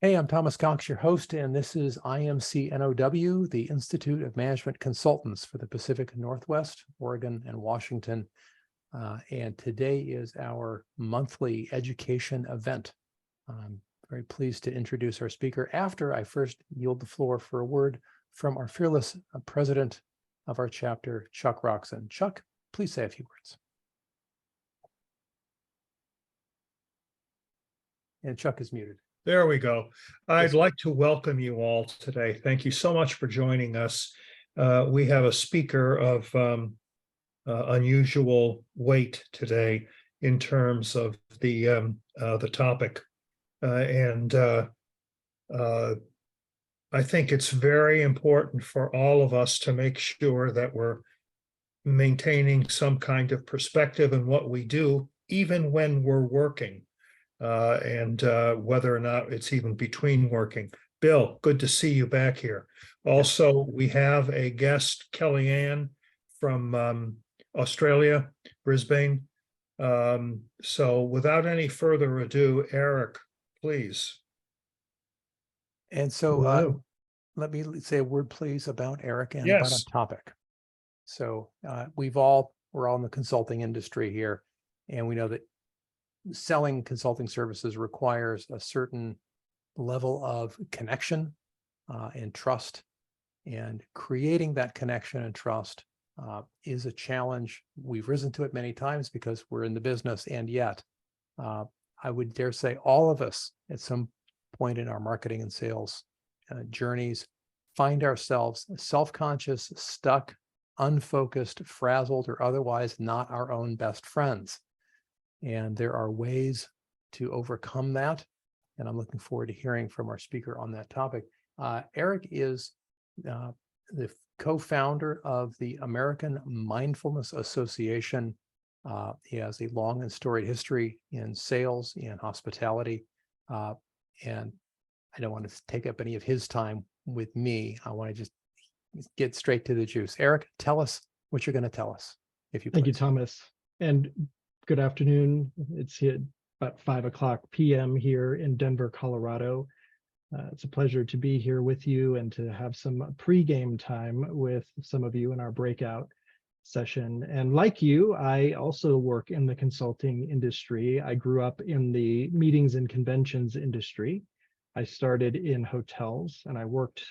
Hey, I'm Thomas Cox, your host, and this is IMCnow, the Institute of Management Consultants for the Pacific Northwest, Oregon, and Washington. And today is our monthly education event. I'm very pleased to introduce our speaker after I first yield the floor for a word from our fearless president of our chapter, Chuck Roxon. Chuck, please say a few words. And Chuck is muted. There we go. I'd like to welcome you all today. Thank you so much for joining us. We have a speaker of unusual weight today in terms of the topic, and I think it's very important for all of us to make sure that we're maintaining some kind of perspective in what we do, even when we're working. And whether or not it's even between working. Bill, good to see you back here. Also, we have a guest, Kellyanne from Australia, Brisbane. So without any further ado, Eric, please. And so let me say a word, please, about Eric and about our topic. So we're all in the consulting industry here, and we know that selling consulting services requires a certain level of connection and trust, and creating that connection and trust is a challenge. We've risen to it many times because we're in the business, and yet I would dare say all of us at some point in our marketing and sales journeys find ourselves self-conscious, stuck, unfocused, frazzled, or otherwise not our own best friends. And there are ways to overcome that. And I'm looking forward to hearing from our speaker on that topic. Eric is the co-founder of the American Mindfulness Association. He has a long and storied history in sales and hospitality. And I don't want to take up any of his time with me. I want to just get straight to the juice. Eric, tell us what you're going to tell us, if you please. Thank you, Thomas. And good afternoon. It's about 5:00 p.m. here in Denver, Colorado. It's a pleasure to be here with you and to have some pre-game time with some of you in our breakout session. And like you, I also work in the consulting industry. I grew up in the meetings and conventions industry. I started in hotels, and I worked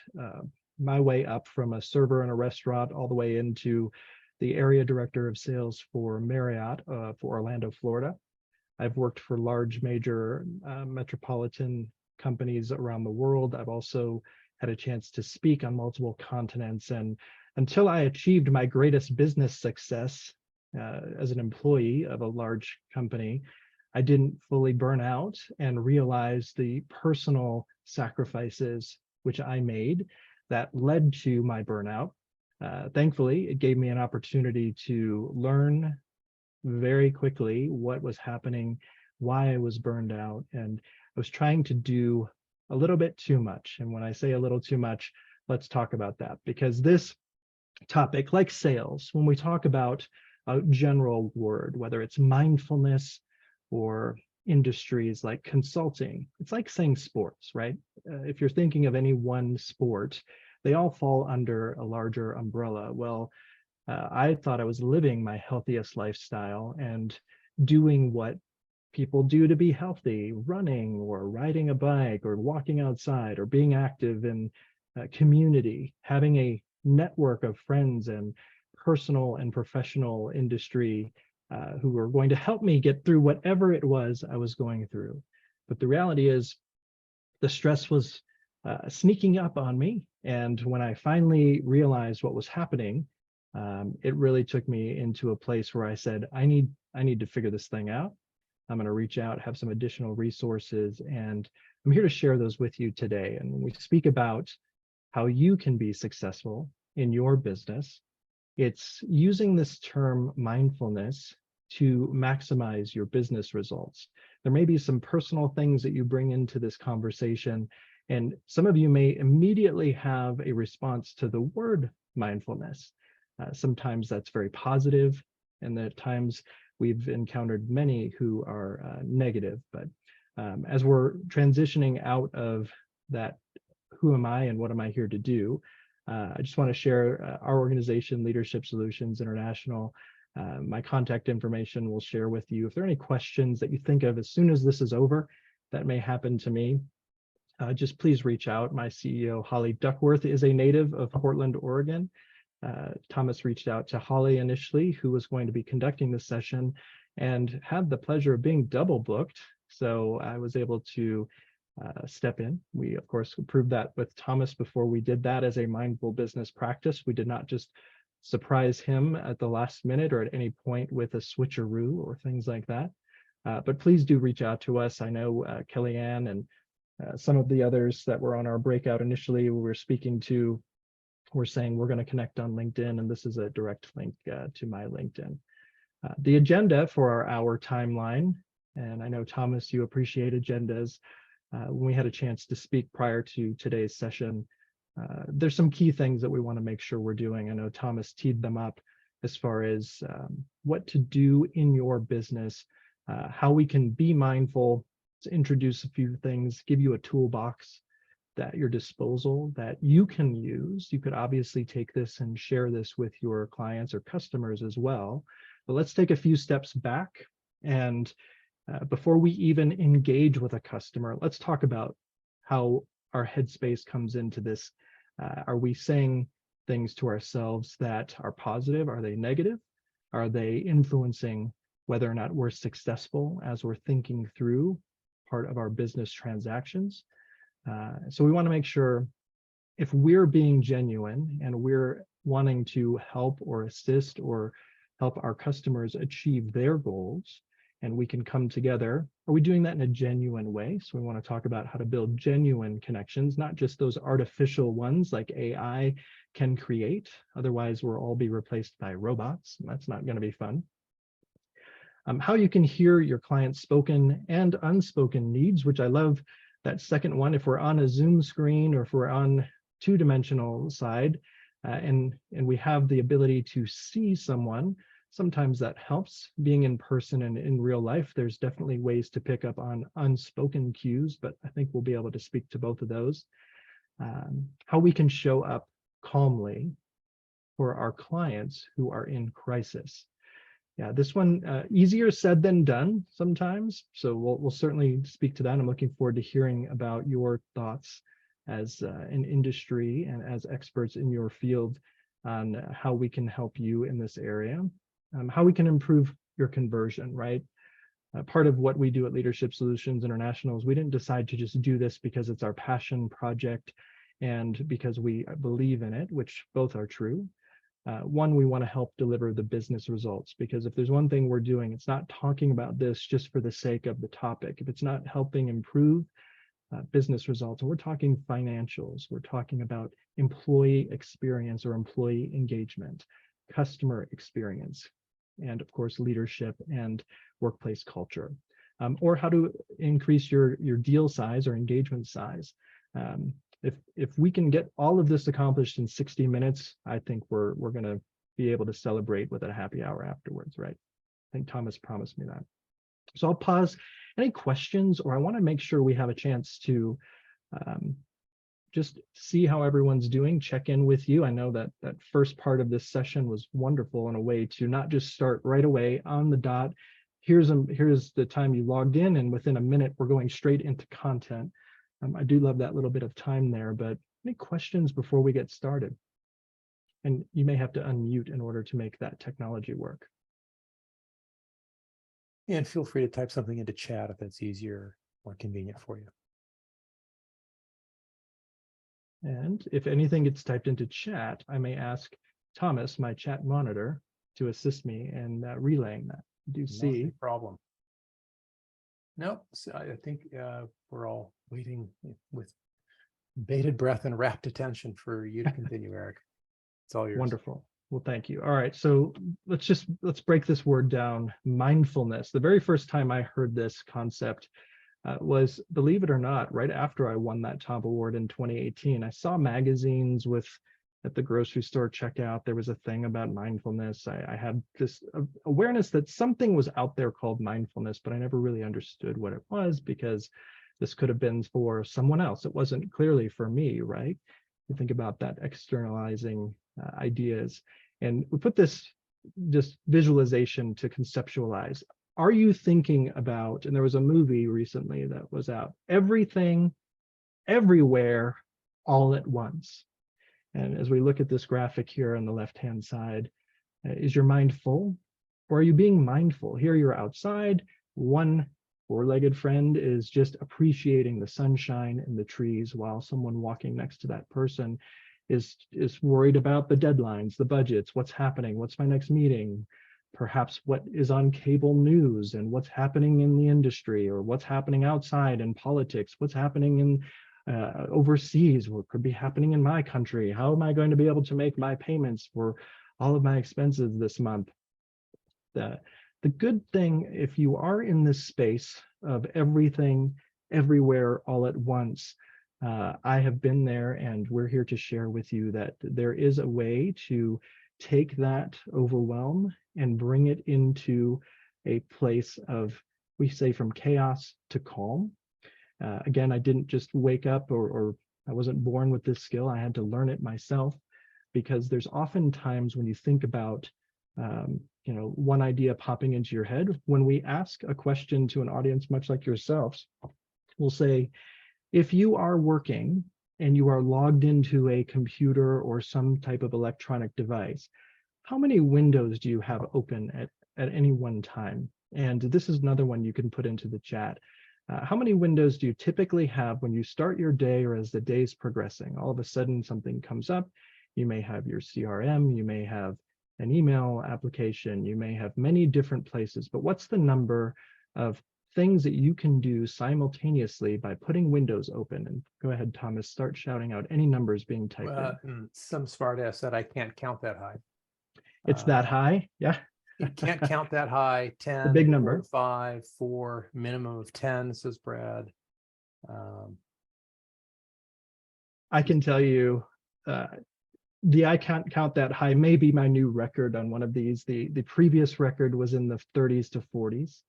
my way up from a server in a restaurant all the way into the area director of sales for Marriott for Orlando, Florida. I've worked for large major metropolitan companies around the world. I've also had a chance to speak on multiple continents. And until I achieved my greatest business success as an employee of a large company, I didn't fully burn out and realize the personal sacrifices which I made that led to my burnout. Thankfully, it gave me an opportunity to learn very quickly what was happening, why I was burned out, and I was trying to do a little bit too much. And when I say a little too much, let's talk about that, because this topic, like sales, when we talk about a general word, whether it's mindfulness or industries like consulting, it's like saying sports, right? If you're thinking of any one sport, they all fall under a larger umbrella. Well, I thought I was living my healthiest lifestyle and doing what people do to be healthy, running or riding a bike or walking outside or being active in community, having a network of friends and personal and professional industry who were going to help me get through whatever it was I was going through. But the reality is the stress was sneaking up on me. And when I finally realized what was happening, it really took me into a place where I said, I need to figure this thing out. I'm going to reach out, have some additional resources, and I'm here to share those with you today. And when we speak about how you can be successful in your business, it's using this term mindfulness to maximize your business results. There may be some personal things that you bring into this conversation, and some of you may immediately have a response to the word mindfulness. Sometimes that's very positive, and at times we've encountered many who are negative. But as we're transitioning out of that who am I and what am I here to do? I just want to share our organization, Leadership Solutions International. My contact information will share with you. If there are any questions that you think of as soon as this is over, that may happen to me, just please reach out. My CEO, Holly Duckworth, is a native of Portland, Oregon. Thomas reached out to Holly initially, who was going to be conducting this session, and had the pleasure of being double booked. So I was able to step in. We, of course, proved that with Thomas before we did that as a mindful business practice. We did not just surprise him at the last minute or at any point with a switcheroo or things like that. But please do reach out to us. I know Kellyanne and some of the others that were on our breakout initially we were speaking to were saying we're going to connect on LinkedIn, and this is a direct link to my LinkedIn. The agenda for our hour timeline, and I know, Thomas, you appreciate agendas. When we had a chance to speak prior to today's session, there's some key things that we want to make sure we're doing. I know Thomas teed them up as far as what to do in your business, how we can be mindful, to introduce a few things, give you a toolbox at your disposal that you can use. You could obviously take this and share this with your clients or customers as well. But let's take a few steps back, and before we even engage with a customer, let's talk about how our headspace comes into this. Are we saying things to ourselves that are positive? Are they negative? Are they influencing whether or not we're successful as we're thinking through part of our business transactions? So we want to make sure if we're being genuine and we're wanting to help or assist or help our customers achieve their goals, and we can come together, are we doing that in a genuine way? So we want to talk about how to build genuine connections, not just those artificial ones like AI can create. Otherwise, we'll all be replaced by robots. That's not going to be fun. How you can hear your client's spoken and unspoken needs, which I love that second one. If we're on a Zoom screen or if we're on two-dimensional side and we have the ability to see someone, sometimes that helps. Being in person and in real life, there's definitely ways to pick up on unspoken cues, but I think we'll be able to speak to both of those. How we can show up calmly for our clients who are in crisis. Yeah, this one easier said than done sometimes. So we'll certainly speak to that. I'm looking forward to hearing about your thoughts as an industry and as experts in your field on how we can help you in this area. How we can improve your conversion, right? Part of what we do at Leadership Solutions International is we didn't decide to just do this because it's our passion project and because we believe in it, which both are true. One, we want to help deliver the business results, because if there's one thing we're doing, it's not talking about this just for the sake of the topic. If it's not helping improve business results, and we're talking financials, we're talking about employee experience or employee engagement, customer experience, and of course, leadership and workplace culture, or how to increase your deal size or engagement size. If we can get all of this accomplished in 60 minutes, I think we're going to be able to celebrate with a happy hour afterwards, right? I think Thomas promised me that. So I'll pause. Any questions, or I want to make sure we have a chance to just see how everyone's doing, check in with you. I know that first part of this session was wonderful in a way to not just start right away on the dot. Here's the time you logged in, and within a minute, we're going straight into content. I do love that little bit of time there, but any questions before we get started? And you may have to unmute in order to make that technology work. And feel free to type something into chat if that's easier or convenient for you. And if anything gets typed into chat, I may ask Thomas, my chat monitor, to assist me in relaying that. Do see. No problem. Nope. So I think we're all waiting with bated breath and rapt attention for you to continue, Eric. It's all yours. Wonderful. Well, thank you. All right. So let's break this word down. Mindfulness. The very first time I heard this concept was, believe it or not, right after I won that top award in 2018. I saw magazines at the grocery store checkout, there was a thing about mindfulness. I had this awareness that something was out there called mindfulness, but I never really understood what it was because This could have been for someone else. It wasn't clearly for me, right? You think about that externalizing ideas. And we put this just visualization to conceptualize. Are you thinking about, and there was a movie recently that was out, everything, everywhere, all at once? And as we look at this graphic here on the left-hand side, is your mind full? Or are you being mindful? Here you're outside, one four-legged friend is just appreciating the sunshine and the trees, while someone walking next to that person is worried about the deadlines, the budgets, what's happening, what's my next meeting, perhaps what is on cable news and what's happening in the industry, or what's happening outside in politics, what's happening in overseas, what could be happening in my country. How am I going to be able to make my payments for all of my expenses this month? The good thing, if you are in this space of everything, everywhere, all at once, I have been there, and we're here to share with you that there is a way to take that overwhelm and bring it into a place of, we say, from chaos to calm. Again, I didn't just wake up, or I wasn't born with this skill. I had to learn it myself, because there's often times when you think about one idea popping into your head. When we ask a question to an audience much like yourselves, we'll say, if you are working and you are logged into a computer or some type of electronic device, how many windows do you have open at any one time? And this is another one you can put into the chat. How many windows do you typically have when you start your day, or as the day's progressing? All of a sudden something comes up. You may have your CRM, you may have an email application, you may have many different places, but what's the number of things that you can do simultaneously by putting windows open? And go ahead, Thomas, start shouting out any numbers being typed in. Some smart ass said I can't count that high. It's that high? Yeah. You can't count that high. 10, the big number. 5, 4, minimum of 10, says Brad. I can tell you, the I can't count that high may be my new record on one of these. The previous record was in the 30s to 40s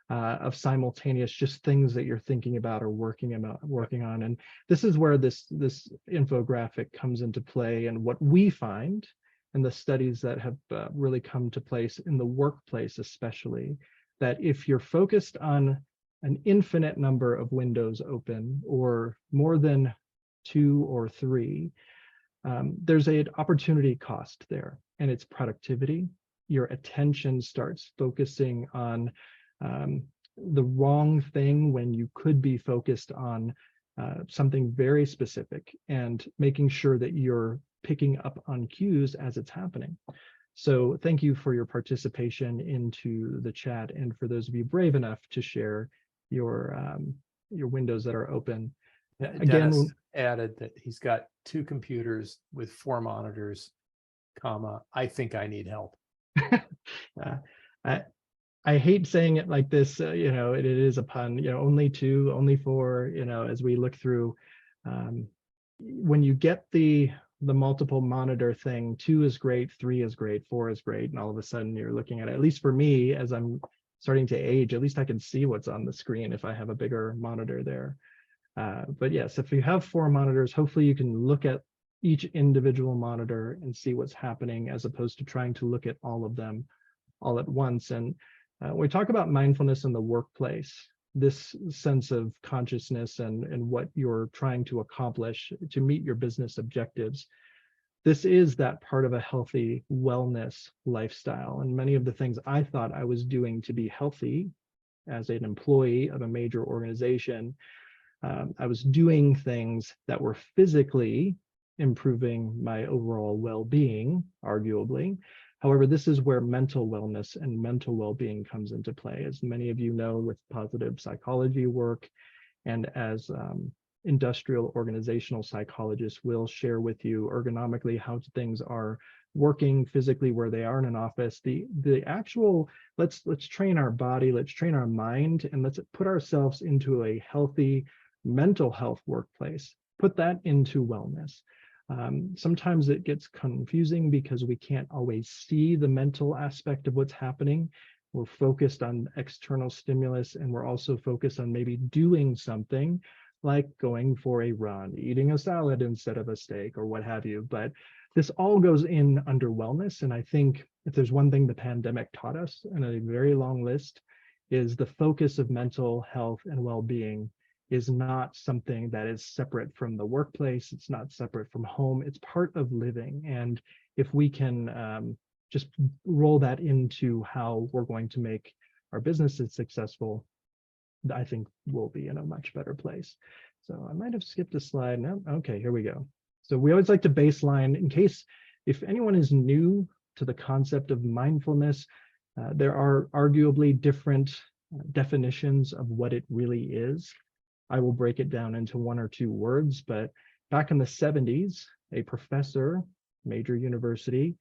of simultaneous, just things that you're thinking about or working on. And this is where this infographic comes into play, and what we find and the studies that have really come to place in the workplace, especially, that if you're focused on an infinite number of windows open, or more than 2 or 3, there's an opportunity cost there, and it's productivity. Your attention starts focusing on the wrong thing when you could be focused on something very specific, and making sure that you're picking up on cues as it's happening. So thank you for your participation into the chat, and for those of you brave enough to share your windows that are open. Again, Dennis added that he's got 2 computers with 4 monitors, comma, I think I need help. I hate saying it like this, it is a pun, only 2, only 4, as we look through, when you get the multiple monitor thing, 2 is great, 3 is great, 4 is great, and all of a sudden you're looking at it, at least for me, as I'm starting to age, at least I can see what's on the screen if I have a bigger monitor there. But yes, if you have 4 monitors, hopefully you can look at each individual monitor and see what's happening, as opposed to trying to look at all of them all at once. And when we talk about mindfulness in the workplace, this sense of consciousness and what you're trying to accomplish to meet your business objectives, this is that part of a healthy wellness lifestyle. And many of the things I thought I was doing to be healthy as an employee of a major organization, I was doing things that were physically improving my overall well-being, arguably. However, this is where mental wellness and mental well-being comes into play, as many of you know, with positive psychology work, and as industrial organizational psychologists will share with you ergonomically how things are working physically where they are in an office. The actual, let's train our body, let's train our mind, and let's put ourselves into a healthy mental health workplace. Put that into wellness. Sometimes it gets confusing because we can't always see the mental aspect of what's happening. We're focused on external stimulus, and we're also focused on maybe doing something like going for a run, eating a salad instead of a steak, or what have you. But this all goes in under wellness. And I think if there's one thing the pandemic taught us, and a very long list, is the focus of mental health and well-being is not something that is separate from the workplace. It's not separate from home. It's part of living. And if we can just roll that into how we're going to make our businesses successful, I think we'll be in a much better place. So I might have skipped a slide. No, okay, here we go. So we always like to baseline in case if anyone is new to the concept of mindfulness, there are arguably different definitions of what it really is. I will break it down into one or two words, but back in the 70s, a professor, major university,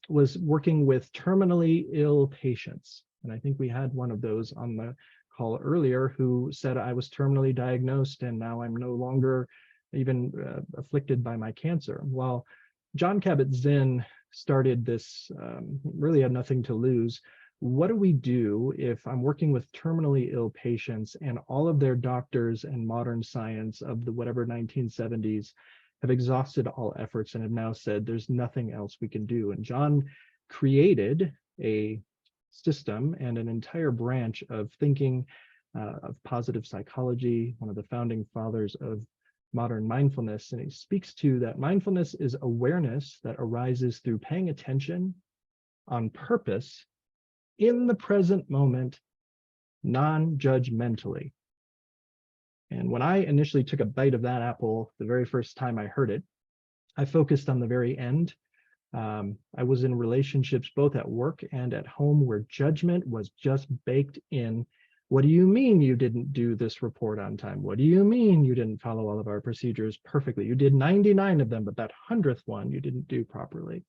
was working with terminally ill patients. And I think we had one of those on the call earlier who said, I was terminally diagnosed and now I'm no longer even afflicted by my cancer. Well, Jon Kabat-Zinn started this, really had nothing to lose. What do we do if I'm working with terminally ill patients and all of their doctors and modern science of the whatever 1970s have exhausted all efforts and have now said there's nothing else we can do? And Jon created a system and an entire branch of thinking of positive psychology, one of the founding fathers of modern mindfulness. And he speaks to that mindfulness is awareness that arises through paying attention on purpose in the present moment, non-judgmentally. And when I initially took a bite of that apple, the very first time I heard it, I focused on the very end. I was in relationships both at work and at home where judgment was just baked in. What do you mean you didn't do this report on time? What do you mean you didn't follow all of our procedures perfectly? You did 99 of them, but that 100th one you didn't do properly.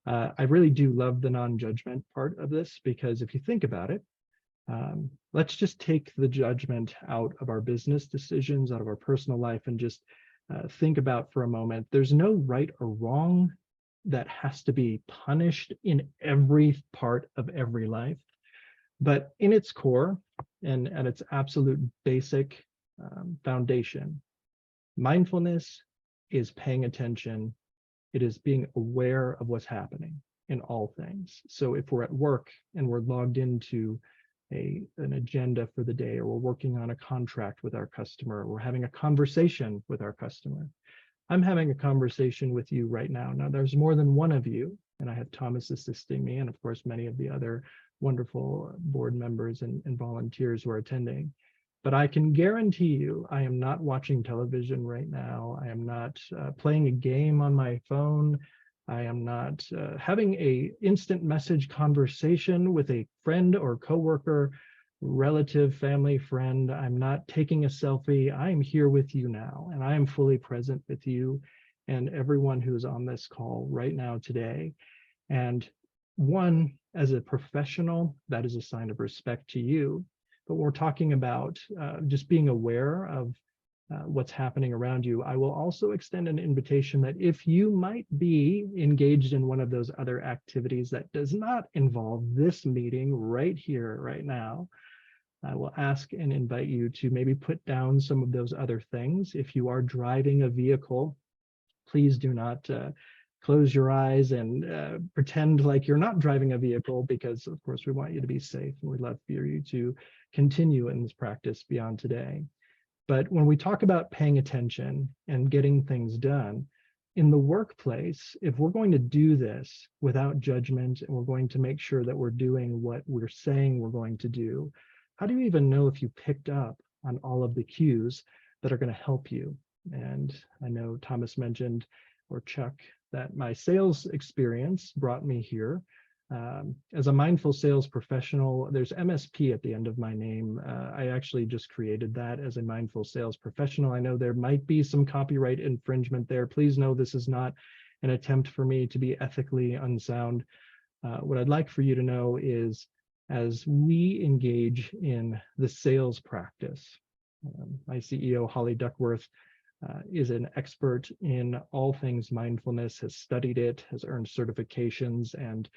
I really do love the non-judgment part of this, because if you think about it, let's just take the judgment out of our business decisions, out of our personal life, and just think about for a moment, there's no right or wrong that has to be punished in every part of every life. But in its core and at its absolute basic foundation, mindfulness is paying attention. It is being aware of what's happening in all things. So if we're at work and we're logged into an agenda for the day, or we're working on a contract with our customer, or we're having a conversation with our customer. I'm having a conversation with you right now. Now, there's more than one of you, and I have Thomas assisting me, and of course, many of the other wonderful board members and volunteers who are attending. But I can guarantee you, I am not watching television right now. I am not playing a game on my phone. I am not having an instant message conversation with a friend or coworker, relative, family, friend. I'm not taking a selfie. I am here with you now, and I am fully present with you and everyone who's on this call right now today. And one, as a professional, that is a sign of respect to you. But we're talking about just being aware of what's happening around you. I will also extend an invitation that if you might be engaged in one of those other activities that does not involve this meeting right here, right now, I will ask and invite you to maybe put down some of those other things. If you are driving a vehicle, please do not close your eyes and pretend like you're not driving a vehicle, because of course we want you to be safe, and we'd love for you to continue in this practice beyond today. But when we talk about paying attention and getting things done in the workplace, if we're going to do this without judgment, and we're going to make sure that we're doing what we're saying we're going to do, how do you even know if you picked up on all of the cues that are going to help you? And I know Thomas mentioned, or Chuck, that my sales experience brought me here. As a mindful sales professional, there's MSP at the end of my name. I actually just created that as a mindful sales professional. I know there might be some copyright infringement there. Please know this is not an attempt for me to be ethically unsound. What I'd like for you to know is, as we engage in the sales practice, my CEO, Holly Duckworth, is an expert in all things mindfulness, has studied it, has earned certifications, and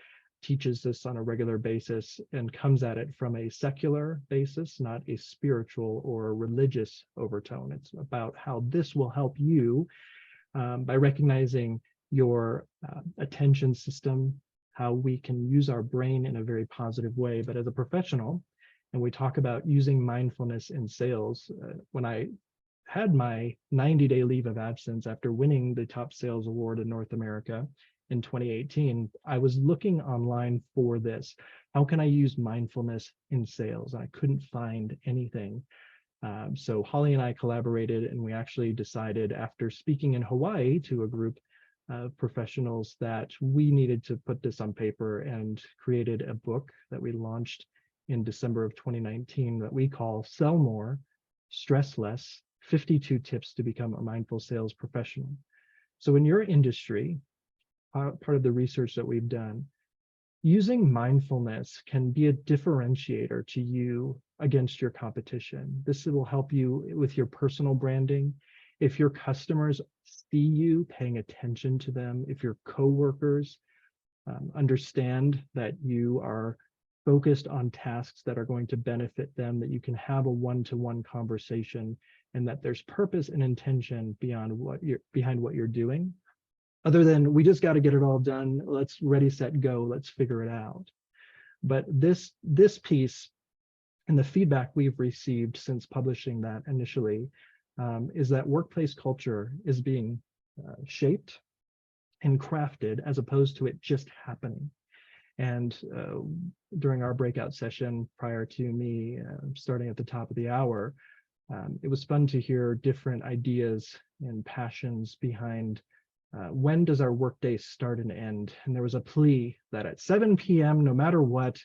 teaches this on a regular basis and comes at it from a secular basis, not a spiritual or religious overtone. It's about how this will help you by recognizing your attention system, how we can use our brain in a very positive way. But as a professional, and we talk about using mindfulness in sales, when I had my 90-day leave of absence after winning the top sales award in North America in 2018, I was looking online for this. How can I use mindfulness in sales? I couldn't find anything. So Holly and I collaborated, and we actually decided, after speaking in Hawaii to a group of professionals, that we needed to put this on paper, and created a book that we launched in December of 2019 that we call Sell More, Stress Less, 52 Tips to Become a Mindful Sales Professional. So in your industry, part of the research that we've done, using mindfulness can be a differentiator to you against your competition. This will help you with your personal branding. If your customers see you paying attention to them, if your coworkers understand that you are focused on tasks that are going to benefit them, that you can have a one-to-one conversation, and that there's purpose and intention behind what you're doing, other than we just got to get it all done. Let's ready, set, go. Let's figure it out. But this piece and the feedback we've received since publishing that initially is that workplace culture is being shaped and crafted, as opposed to it just happening. And during our breakout session prior to me starting at the top of the hour, it was fun to hear different ideas and passions behind when does our workday start and end? And there was a plea that at 7 p.m., no matter what,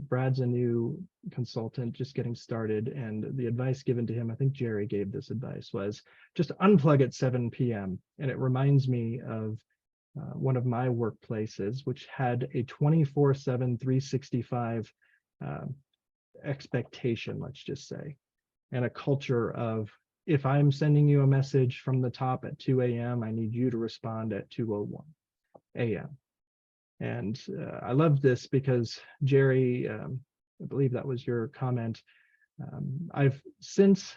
Brad's a new consultant just getting started, and the advice given to him, I think Jerry gave this advice, was just unplug at 7 p.m. And it reminds me of one of my workplaces, which had a 24/7, 365 expectation, let's just say, and a culture of, if I'm sending you a message from the top at 2 a.m., I need you to respond at 2:01 a.m. And I love this because, Jerry, I believe that was your comment. I've since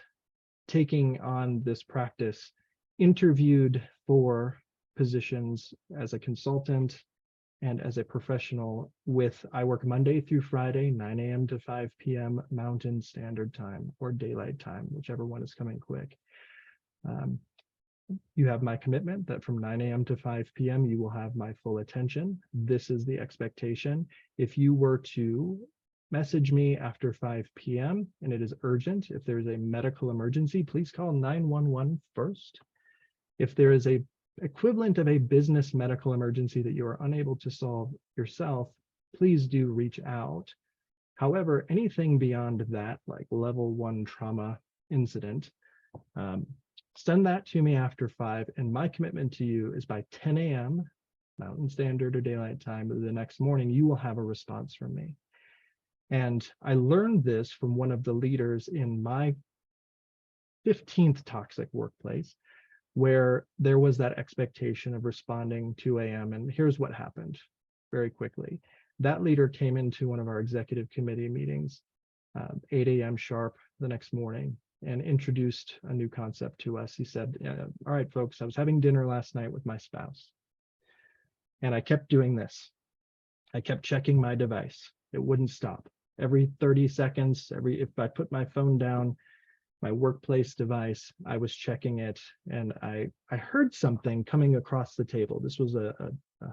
taking on this practice, interviewed for positions as a consultant and as a professional I work Monday through Friday, 9 a.m. to 5 p.m. Mountain Standard Time, or Daylight Time, whichever one is coming quick. You have my commitment that from 9 a.m. to 5 p.m. you will have my full attention. This is the expectation. If you were to message me after 5 p.m. and it is urgent, if there is a medical emergency, please call 911 first. If there is a equivalent of a business medical emergency that you are unable to solve yourself, please do reach out. However, anything beyond that, like level 1 trauma incident, send that to me after 5, and my commitment to you is by 10 a.m. Mountain Standard or Daylight Time the next morning, you will have a response from me. And I learned this from one of the leaders in my 15th toxic workplace, where there was that expectation of responding 2 a.m. And here's what happened very quickly. That leader came into one of our executive committee meetings, 8 a.m. sharp the next morning, and introduced a new concept to us. He said, all right, folks, I was having dinner last night with my spouse, and I kept doing this. I kept checking my device. It wouldn't stop. Every 30 seconds, if I put my phone down, my workplace device, I was checking it, and I heard something coming across the table. This was a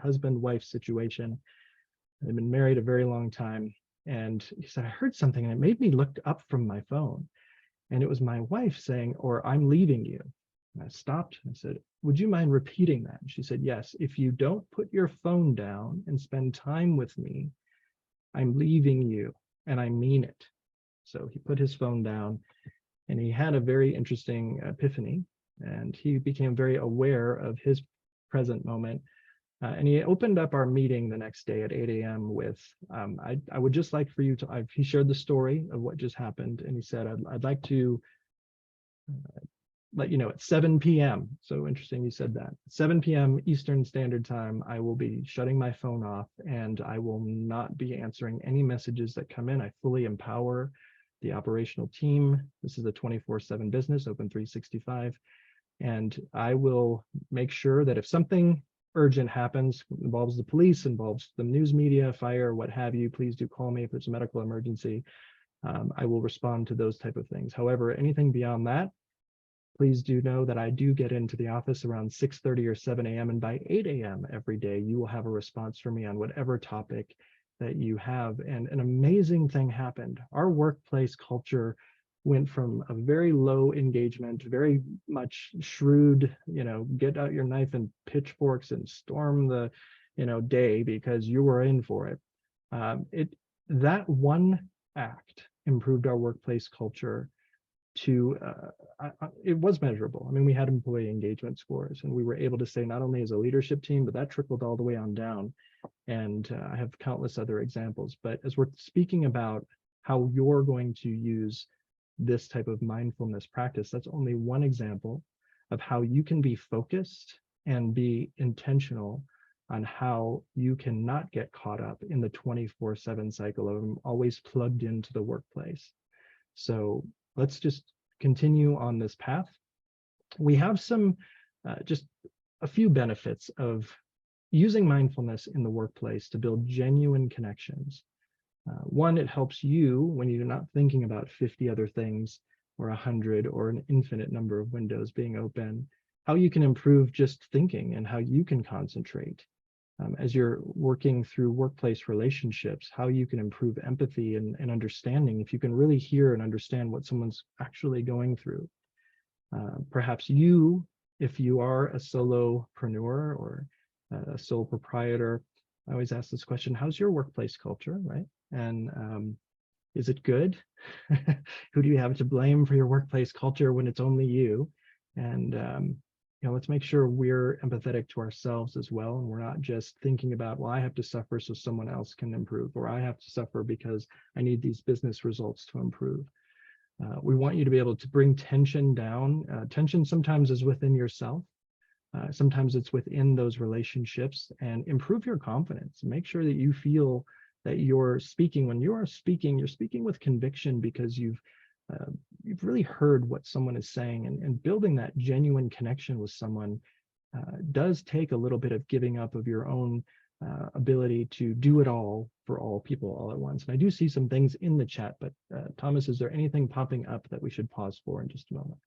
husband-wife situation. They'd been married a very long time. And he said, I heard something, and it made me look up from my phone. And it was my wife saying, or I'm leaving you. And I stopped and I said, would you mind repeating that? And she said, yes, if you don't put your phone down and spend time with me, I'm leaving you, and I mean it. So he put his phone down, and he had a very interesting epiphany, and he became very aware of his present moment. And he opened up our meeting the next day at 8 a.m. with, I would just like for you to, he shared the story of what just happened. And he said, I'd like to let you know at 7 p.m. So interesting you said that. 7 p.m. Eastern Standard Time, I will be shutting my phone off and I will not be answering any messages that come in. I fully empower the operational team. This is a 24/7 business, Open 365. And I will make sure that if something urgent happens, involves the police, involves the news media, fire, what have you, please do call me if it's a medical emergency. I will respond to those type of things. However, anything beyond that, please do know that I do get into the office around 6:30 or 7 a.m. and by 8 a.m. every day, you will have a response from me on whatever topic that you have. And an amazing thing happened. Our workplace culture went from a very low engagement, very much shrewd, get out your knife and pitchforks and storm the, day because you were in for it. That one act improved our workplace culture to it was measurable. I mean, we had employee engagement scores and we were able to say not only as a leadership team, but that trickled all the way on down. And I have countless other examples. But as we're speaking about how you're going to use this type of mindfulness practice, that's only one example of how you can be focused and be intentional on how you cannot get caught up in the 24/7 cycle of always plugged into the workplace. So let's just continue on this path. We have some, just a few benefits of using mindfulness in the workplace to build genuine connections. One, it helps you when you're not thinking about 50 other things or 100 or an infinite number of windows being open, how you can improve just thinking and how you can concentrate. As you're working through workplace relationships, how you can improve empathy and understanding if you can really hear and understand what someone's actually going through. Perhaps you, if you are a solopreneur or a sole proprietor, I always ask this question, how's your workplace culture, right? And is it good? Who do you have to blame for your workplace culture when it's only you? And let's make sure we're empathetic to ourselves as well. And we're not just thinking about, well, I have to suffer so someone else can improve, or I have to suffer because I need these business results to improve. We want you to be able to bring tension down. Tension sometimes is within yourself. Sometimes it's within those relationships, and improve your confidence. Make sure that you feel that you're speaking. When you are speaking, you're speaking with conviction because you've really heard what someone is saying, and building that genuine connection with someone does take a little bit of giving up of your own ability to do it all for all people all at once. And I do see some things in the chat, but Thomas, is there anything popping up that we should pause for in just a moment?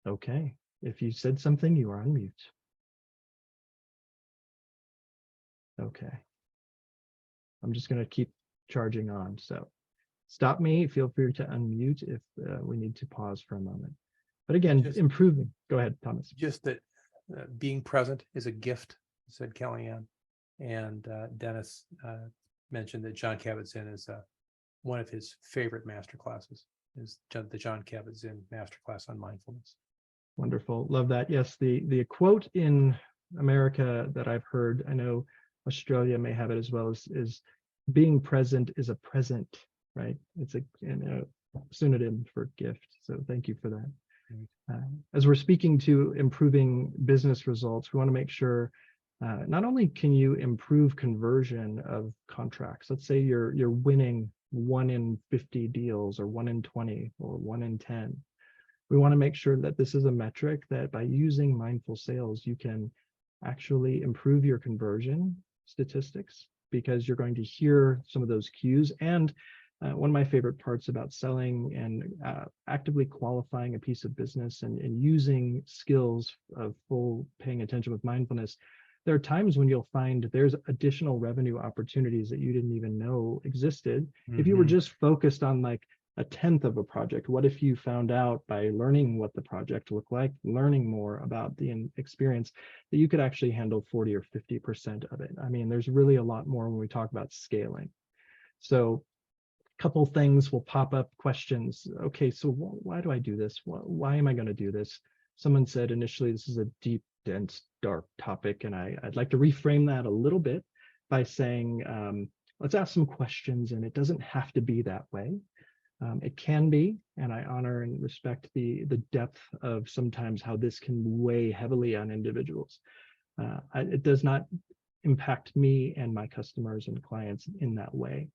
Okay, if you said something, you are on mute. Okay, I'm just going to keep charging on. So stop me, feel free to unmute if we need to pause for a moment. But again, improving. Go ahead, Thomas. Just that being present is a gift, said Kellyanne. And Dennis mentioned that John Kabat-Zinn is one of his favorite master classes, is the John Kabat-Zinn masterclass on mindfulness. Wonderful, love that. Yes, the quote in America that I've heard, I know Australia may have it as well, is being present is a present, right? It's a synonym for gift. So thank you for that. As we're speaking to improving business results, we want to make sure not only can you improve conversion of contracts. Let's say you're winning 1 in 50 deals, or 1 in 20, or 1 in 10. We want to make sure that this is a metric that by using mindful sales, you can actually improve your conversion statistics, because you're going to hear some of those cues. And one of my favorite parts about selling and actively qualifying a piece of business and using skills of full paying attention with mindfulness, there are times when you'll find there's additional revenue opportunities that you didn't even know existed. If you were just focused on like 1/10 of a project, what if you found out by learning what the project looked like, learning more about the experience, that you could actually handle 40 or 50% of it? I mean, there's really a lot more when we talk about scaling. So a couple things will pop up, questions. Okay, so why do I do this? Why am I going to do this? Someone said initially this is a deep, dense, dark topic, and I'd like to reframe that a little bit by saying let's ask some questions, and it doesn't have to be that way. It can be, and I honor and respect the depth of sometimes how this can weigh heavily on individuals. It does not impact me and my customers and clients in that way.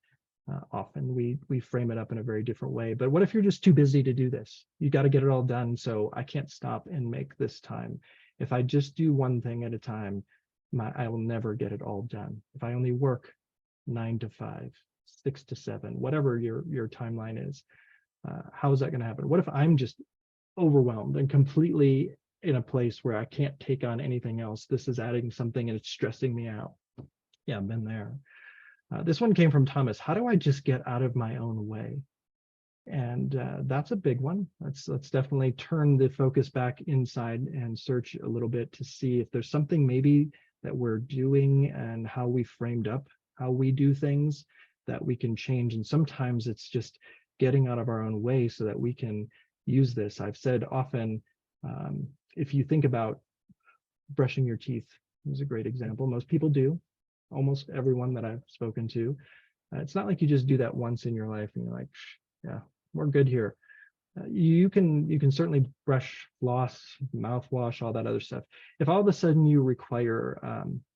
Often we frame it up in a very different way. But what if you're just too busy to do this? You got to get it all done, so I can't stop and make this time. If I just do one thing at a time, I will never get it all done. If I only work 9 to 5, 6 to 7, whatever your timeline is, how is that going to happen? What if I'm just overwhelmed and completely in a place where I can't take on anything else? This is adding something and it's stressing me out. Yeah, I've been there. This one came from Thomas. How do I just get out of my own way? And that's a big one. Let's definitely turn the focus back inside and search a little bit to see if there's something maybe that we're doing and how we framed up how we do things that we can change. And sometimes it's just getting out of our own way so that we can use this. I've said often, if you think about brushing your teeth, is a great example. Most people do. Almost everyone that I've spoken to. It's not like you just do that once in your life and you're like, yeah, we're good here. You can certainly brush, floss, mouthwash, all that other stuff. If all of a sudden you require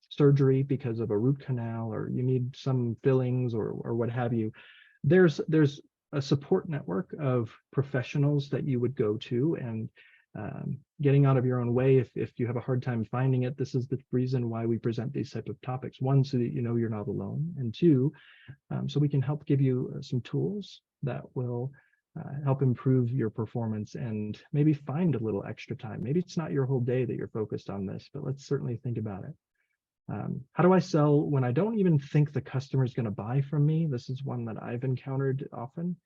surgery because of a root canal, or you need some fillings or what have you, there's a support network of professionals that you would go to, and getting out of your own way if you have a hard time finding it. This is the reason why we present these type of topics. One, so that you know you're not alone, and two, so we can help give you some tools that will help improve your performance and maybe find a little extra time. Maybe it's not your whole day that you're focused on this, but let's certainly think about it. How do I sell when I don't even think the customer is going to buy from me? This is one that I've encountered often.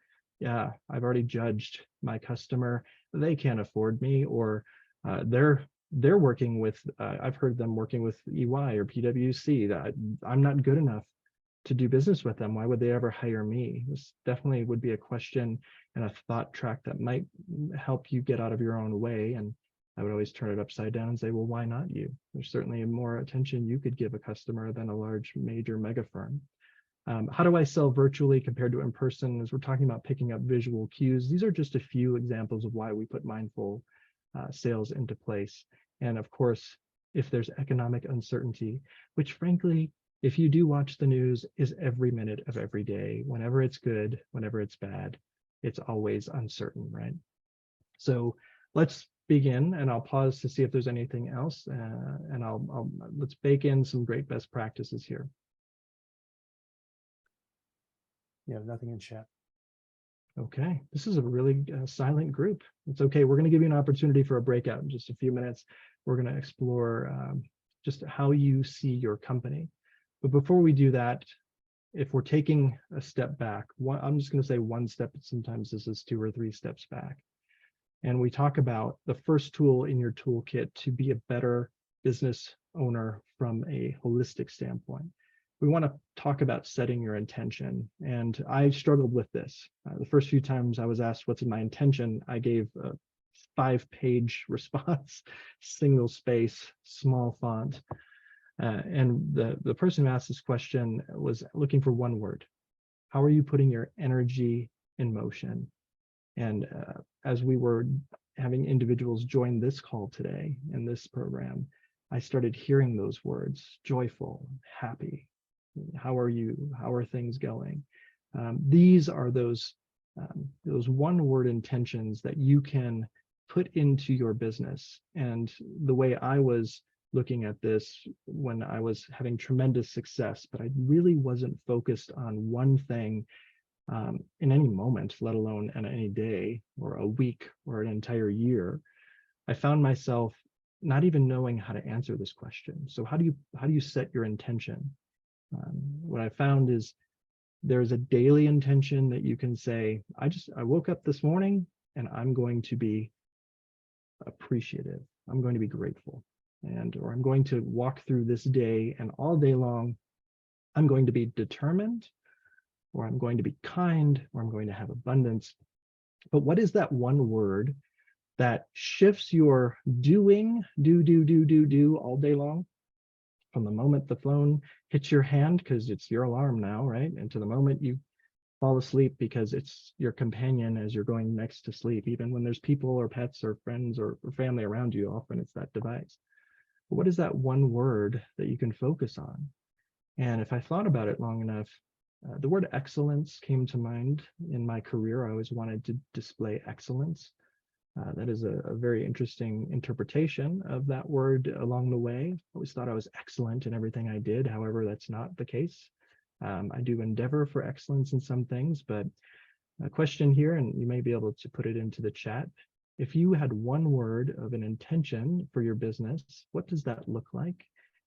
Yeah, I've already judged my customer. They can't afford me, or they're working with, I've heard them working with EY or PwC. I'm not good enough to do business with them. Why would they ever hire me? This definitely would be a question and a thought track that might help you get out of your own way. And I would always turn it upside down and say, well, why not you? There's certainly more attention you could give a customer than a large major mega firm. How do I sell virtually compared to in person? As we're talking about picking up visual cues, these are just a few examples of why we put mindful sales into place. And of course, if there's economic uncertainty, which frankly, if you do watch the news, is every minute of every day. Whenever it's good, whenever it's bad, it's always uncertain, right? So let's begin, and I'll pause to see if there's anything else, and let's bake in some great best practices here. Yeah, nothing in chat. Okay, this is a really silent group. It's okay. We're going to give you an opportunity for a breakout in just a few minutes. We're going to explore just how you see your company. But before we do that, if we're taking a step back, I'm just going to say one step, but sometimes this is 2 or 3 steps back. And we talk about the first tool in your toolkit to be a better business owner from a holistic standpoint. We want to talk about setting your intention. And I struggled with this. The first few times I was asked what's in my intention, I gave a 5-page response, single space, small font. And the person who asked this question was looking for one word. How are you putting your energy in motion? And as we were having individuals join this call today in this program, I started hearing those words: joyful, happy. How are you? How are things going? These are those one-word intentions that you can put into your business. And the way I was looking at this when I was having tremendous success, but I really wasn't focused on one thing in any moment, let alone in any day or a week or an entire year. I found myself not even knowing how to answer this question. So how do you set your intention? What I found is there's a daily intention that you can say, I woke up this morning and I'm going to be appreciative. I'm going to be grateful. Or I'm going to walk through this day, and all day long, I'm going to be determined, or I'm going to be kind, or I'm going to have abundance. But what is that one word that shifts your doing, do all day long, from the moment the phone hits your hand, because it's your alarm now, right? And to the moment you fall asleep because it's your companion as you're going next to sleep, even when there's people or pets or friends or family around you, often it's that device. But what is that one word that you can focus on? And if I thought about it long enough, the word excellence came to mind. In my career, I always wanted to display excellence. That is a very interesting interpretation of that word along the way. I always thought I was excellent in everything I did. However, that's not the case. I do endeavor for excellence in some things, but a question here, and you may be able to put it into the chat. If you had one word of an intention for your business, what does that look like?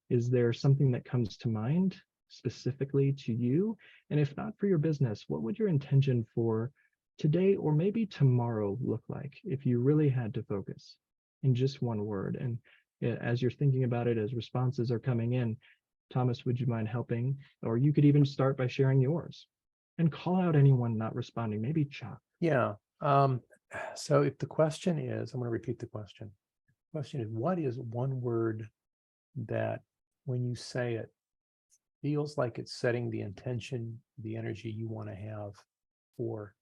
Is there something that comes to mind specifically to you? And if not for your business, what would your intention for today or maybe tomorrow look like if you really had to focus in just one word? And as you're thinking about it, as responses are coming in, Thomas, would you mind helping? Or you could even start by sharing yours and call out anyone not responding, maybe Chuck. Yeah. So if the question is, I'm going to repeat the question. The question is, what is one word that when you say it feels like it's setting the intention, the energy you want to have for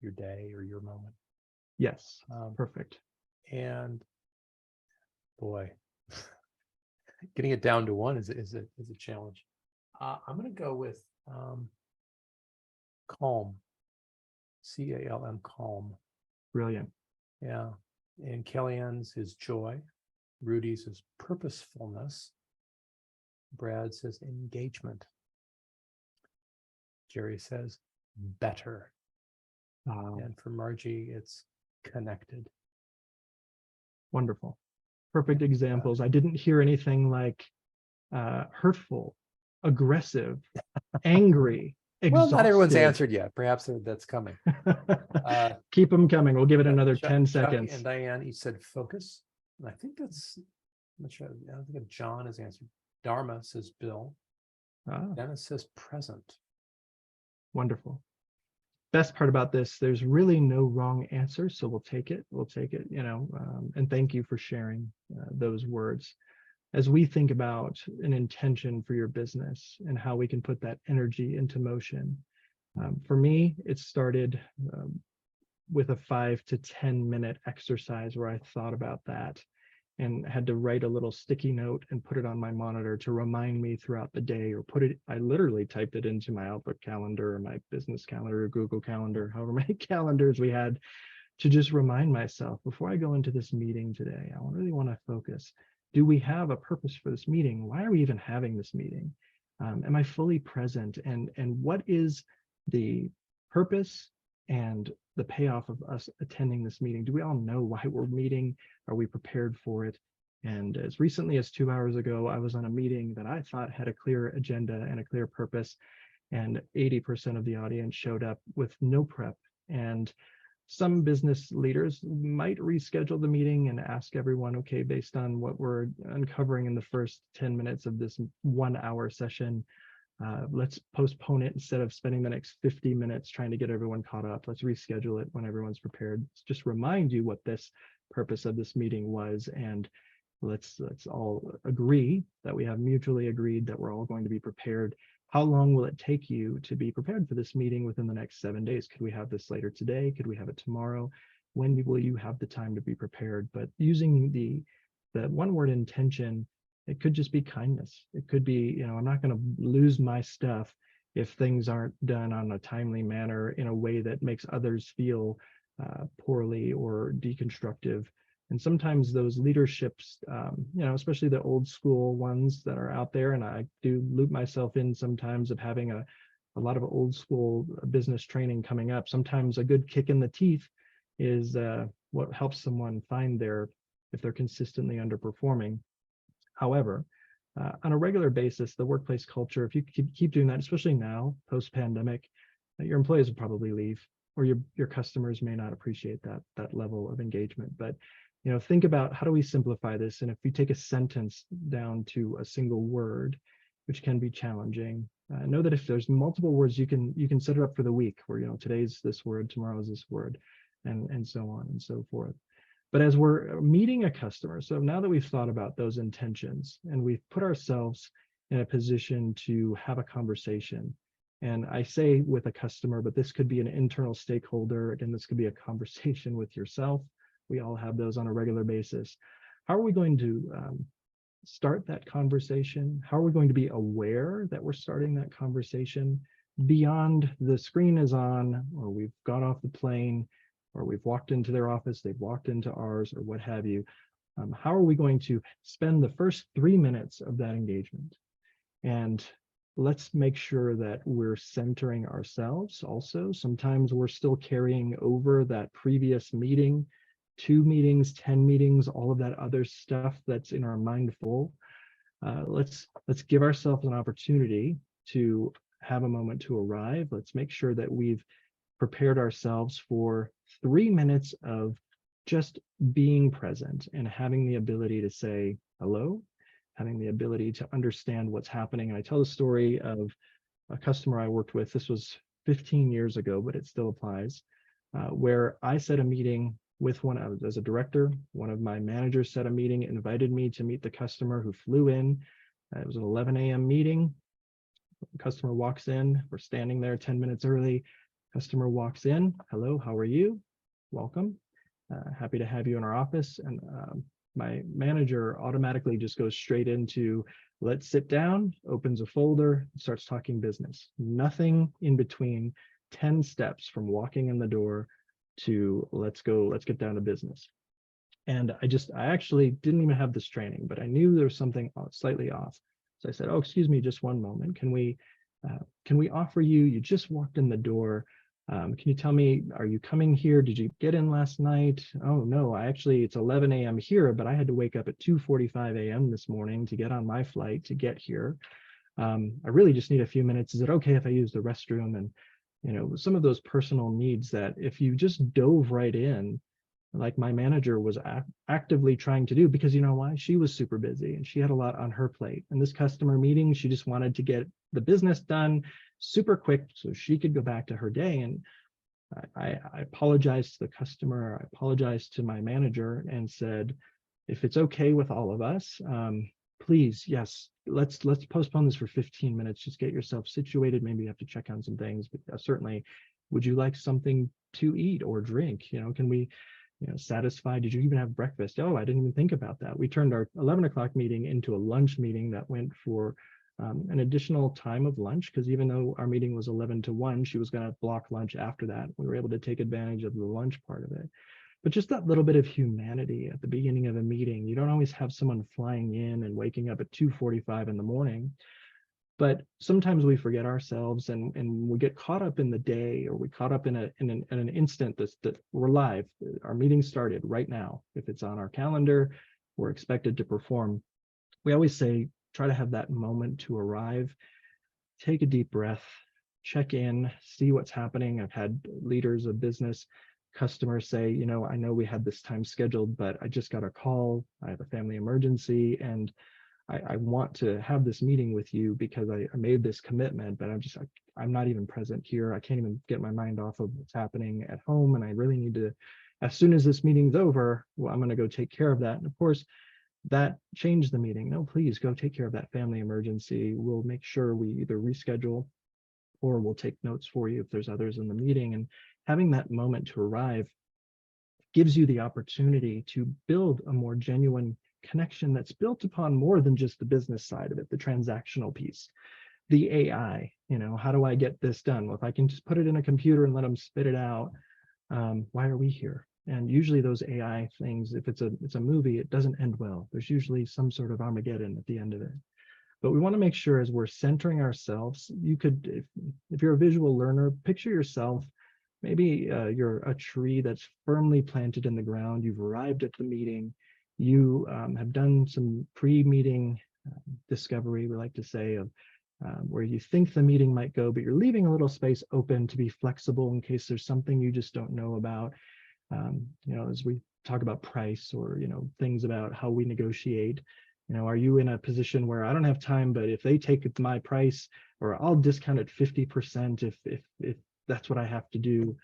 your day or your moment? Yes, perfect. And boy, getting it down to one is a challenge. I'm going to go with calm, CALM, calm. Brilliant. Yeah. And Kellyanne's is joy. Rudy's is purposefulness. Brad says engagement. Jerry says better. And for Margie, it's connected. Wonderful. Perfect examples. I didn't hear anything like hurtful, aggressive, angry, exhausted. Well, not everyone's answered yet. Perhaps that's coming. Keep them coming. We'll give it another 10 seconds. Chuck and Diane each said focus. And I think that's, I'm not sure. I don't think if John has answered. Dharma says Bill. Dennis says present. Wonderful. Best part about this, there's really no wrong answer, so we'll take it, and thank you for sharing those words. As we think about an intention for your business and how we can put that energy into motion, for me, it started with a 5 to 10 minute exercise where I thought about that and had to write a little sticky note and put it on my monitor to remind me throughout the day, or I literally typed it into my Outlook calendar or my business calendar or Google Calendar, however many calendars we had, to just remind myself before I go into this meeting today, I really want to focus. Do we have a purpose for this meeting? Why are we even having this meeting? Am I fully present? And what is the purpose and the payoff of us attending this meeting? Do we all know why we're meeting? Are we prepared for it? And as recently as 2 hours ago, I was on a meeting that I thought had a clear agenda and a clear purpose, and 80% of the audience showed up with no prep. And some business leaders might reschedule the meeting and ask everyone, okay, based on what we're uncovering in the first 10 minutes of this 1 hour session, let's postpone it instead of spending the next 50 minutes trying to get everyone caught up. Let's reschedule it when everyone's prepared. Just remind you what this purpose of this meeting was, and let's all agree that we have mutually agreed that we're all going to be prepared. How long will it take you to be prepared for this meeting within the next 7 days? Could we have this later today? Could we have it tomorrow? When will you have the time to be prepared? But using the one word intention, it could just be kindness. It could be, I'm not going to lose my stuff if things aren't done on a timely manner in a way that makes others feel poorly or deconstructive. And sometimes those leaderships, especially the old school ones that are out there, and I do loop myself in sometimes of having a lot of old school business training coming up. Sometimes a good kick in the teeth is what helps someone find if they're consistently underperforming. However, on a regular basis, the workplace culture, if you keep doing that, especially now, post-pandemic, your employees will probably leave, or your customers may not appreciate that level of engagement. But think about, how do we simplify this? And if we take a sentence down to a single word, which can be challenging, know that if there's multiple words, you can set it up for the week where, today's this word, tomorrow's this word, and so on and so forth. But as we're meeting a customer, so now that we've thought about those intentions and we've put ourselves in a position to have a conversation, and I say with a customer, but this could be an internal stakeholder, again, this could be a conversation with yourself. We all have those on a regular basis. How are we going to start that conversation? How are we going to be aware that we're starting that conversation beyond the screen is on, or we've got off the plane, or we've walked into their office, they've walked into ours, or what have you? How are we going to spend the first 3 minutes of that engagement? And let's make sure that we're centering ourselves also. Sometimes we're still carrying over that previous meeting, 2 meetings, 10 meetings, all of that other stuff that's in our mind full. Let's give ourselves an opportunity to have a moment to arrive. Let's make sure that we've prepared ourselves for 3 minutes of just being present and having the ability to say hello, having the ability to understand what's happening. And I tell the story of a customer I worked with. This was 15 years ago, but it still applies, where I set a meeting with as a director. One of my managers set a meeting, invited me to meet the customer who flew in. It was an 11 a.m. meeting. The customer walks in. We're standing there 10 minutes early. Customer walks in. Hello, how are you? Welcome. Happy to have you in our office. And my manager automatically just goes straight into, let's sit down, opens a folder, starts talking business. Nothing in between, 10 steps from walking in the door to let's get down to business. And I actually didn't even have this training, but I knew there was something slightly off. So I said, oh, excuse me, just one moment. Can we offer you just walked in the door. Can you tell me, are you coming here? Did you get in last night? Oh, no, it's 11 a.m. here, but I had to wake up at 2:45 a.m. this morning to get on my flight to get here. I really just need a few minutes. Is it okay if I use the restroom? And, some of those personal needs that if you just dove right in, like my manager was actively trying to do, because you know why? She was super busy and she had a lot on her plate. And this customer meeting, she just wanted to get the business done super quick so she could go back to her day. And I apologized to the customer. I apologized to my manager and said, if it's okay with all of us, please, yes, let's postpone this for 15 minutes. Just get yourself situated. Maybe you have to check on some things, but certainly, would you like something to eat or drink? Can we satisfy? Did you even have breakfast? Oh, I didn't even think about that. We turned our 11 o'clock meeting into a lunch meeting that went for an additional time of lunch, because even though our meeting was 11 to 1, she was going to block lunch after that. We were able to take advantage of the lunch part of it. But just that little bit of humanity at the beginning of a meeting. You don't always have someone flying in and waking up at 2:45 in the morning. But sometimes we forget ourselves and we get caught up in the day, or we caught up in an instant that we're live. Our meeting started right now. If it's on our calendar, we're expected to perform. We always say, try to have that moment to arrive, take a deep breath, check in, see what's happening. I've had leaders of business, customers say, I know we had this time scheduled, but I just got a call. I have a family emergency and I want to have this meeting with you because I made this commitment, but I'm not even present here. I can't even get my mind off of what's happening at home. And I really need to, as soon as this meeting's over, well, I'm going to go take care of that. And of course, that changed the meeting. No, please go take care of that family emergency. We'll make sure we either reschedule or we'll take notes for you if there's others in the meeting. And having that moment to arrive gives you the opportunity to build a more genuine connection that's built upon more than just the business side of it, the transactional piece, the AI, how do I get this done? Well, if I can just put it in a computer and let them spit it out, why are we here? And usually those AI things, if it's a movie, it doesn't end well. There's usually some sort of Armageddon at the end of it. But we want to make sure as we're centering ourselves, you could, if you're a visual learner, picture yourself, maybe you're a tree that's firmly planted in the ground. You've arrived at the meeting. You have done some pre-meeting discovery, we like to say, of where you think the meeting might go, but you're leaving a little space open to be flexible in case there's something you just don't know about. As we talk about price or, things about how we negotiate, are you in a position where I don't have time, but if they take my price, or I'll discount it 50% if that's what I have to do,